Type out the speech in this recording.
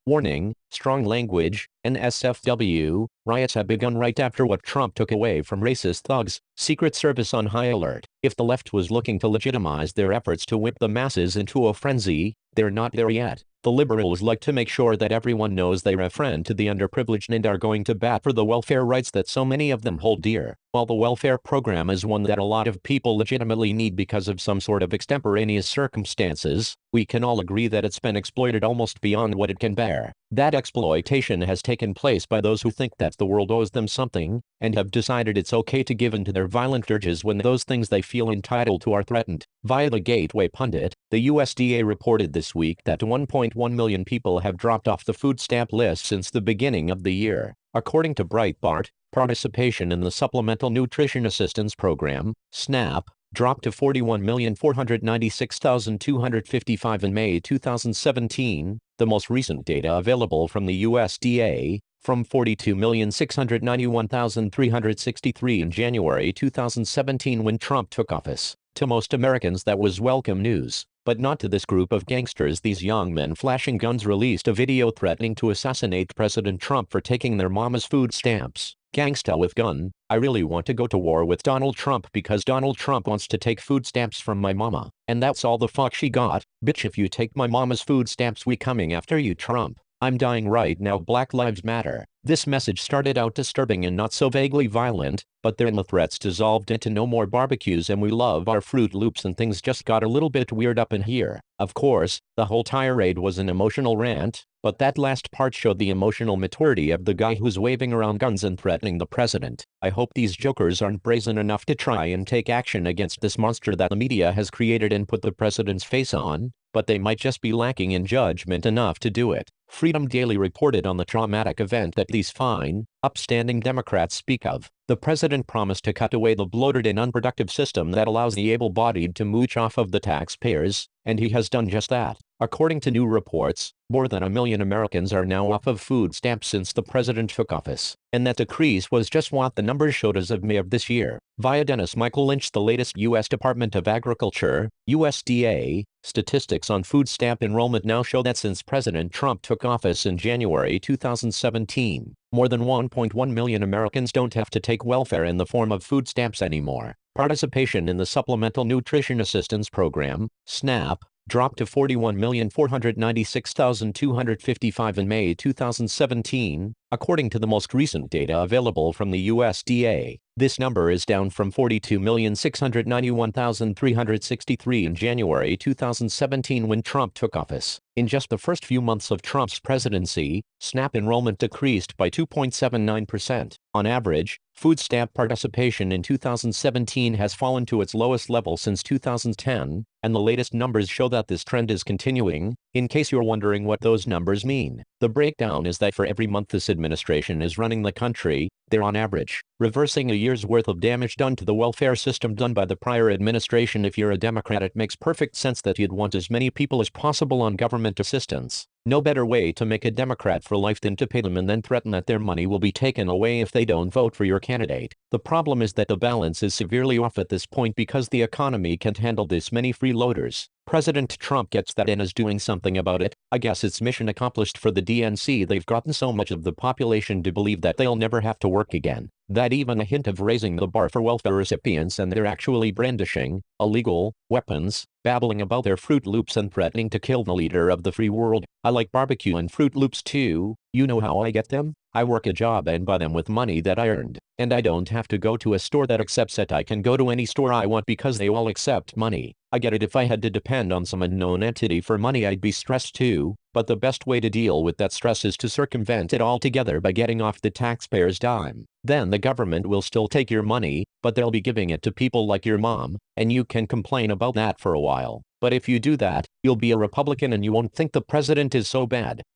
Warning, strong language, NSFW, riots have begun right after what Trump took away from racist thugs, Secret Service on high alert. If the left was looking to legitimize their efforts to whip the masses into a frenzy, they're not there yet. The liberals like to make sure that everyone knows they're a friend to the underprivileged and are going to bat for the welfare rights that so many of them hold dear. While the welfare program is one that a lot of people legitimately need because of some sort of extemporaneous circumstances, we can all agree that it's been exploited almost beyond what it can bear. That exploitation has taken place by those who think that the world owes them something, and have decided it's okay to give in to their violent urges when those things they feel entitled to are threatened. Via the Gateway Pundit, the USDA reported this week that 1.1 million people have dropped off the food stamp list since the beginning of the year. According to Breitbart, participation in the Supplemental Nutrition Assistance Program, SNAP, dropped to 41,496,255 in May 2017, the most recent data available from the USDA, from 42,691,363 in January 2017 when Trump took office. To most Americans that was welcome news, but not to this group of gangsters. These young men flashing guns released a video threatening to assassinate President Trump for taking their mama's food stamps. Gangsta with gun, I really want to go to war with Donald Trump because Donald Trump wants to take food stamps from my mama, and that's all the fuck she got. Bitch, if you take my mama's food stamps, we coming after you, Trump. I'm dying right now. Black Lives Matter. This message started out disturbing and not so vaguely violent, but then the threats dissolved into no more barbecues and we love our Fruit Loops and things just got a little bit weird up in here. Of course, the whole tirade was an emotional rant, but that last part showed the emotional maturity of the guy who's waving around guns and threatening the president. I hope these jokers aren't brazen enough to try and take action against this monster that the media has created and put the president's face on, but they might just be lacking in judgment enough to do it. Freedom Daily reported on the traumatic event that these fine, upstanding Democrats speak of. The president promised to cut away the bloated and unproductive system that allows the able-bodied to mooch off of the taxpayers, and he has done just that. According to new reports, more than 1 million Americans are now off of food stamps since the president took office, and that decrease was just what the numbers showed as of May of this year. Via Dennis Michael Lynch, the latest U.S. Department of Agriculture, USDA, statistics on food stamp enrollment now show that since President Trump took office in January 2017, more than 1.1 million Americans don't have to take welfare in the form of food stamps anymore. Participation in the Supplemental Nutrition Assistance Program, SNAP, dropped to 41,496,255 in May 2017, according to the most recent data available from the USDA. This number is down from 42,691,363 in January 2017 when Trump took office. In just the first few months of Trump's presidency, SNAP enrollment decreased by 2.79%. On average, food stamp participation in 2017 has fallen to its lowest level since 2010, and the latest numbers show that this trend is continuing. In case you're wondering what those numbers mean, the breakdown is that for every month this administration is running the country, they're on average reversing a year's worth of damage done to the welfare system done by the prior administration. If you're a Democrat, it makes perfect sense that you'd want as many people as possible on government assistance. No better way to make a Democrat for life than to pay them and then threaten that their money will be taken away if they don't vote for your candidate. The problem is that the balance is severely off at this point because the economy can't handle this many freeloaders. President Trump gets that and is doing something about it. I guess it's mission accomplished for the DNC. They've gotten so much of the population to believe that they'll never have to work again, that even a hint of raising the bar for welfare recipients and they're actually brandishing illegal weapons, babbling about their Fruit Loops and threatening to kill the leader of the free world. I like barbecue and Fruit Loops too. You know how I get them? I work a job and buy them with money that I earned. And I don't have to go to a store that accepts it. I can go to any store I want because they all accept money. I get it. If I had to depend on some unknown entity for money, I'd be stressed too. But the best way to deal with that stress is to circumvent it altogether by getting off the taxpayer's dime. Then the government will still take your money, but they'll be giving it to people like your mom, and you can complain about that for a while. But if you do that, you'll be a Republican and you won't think the president is so bad.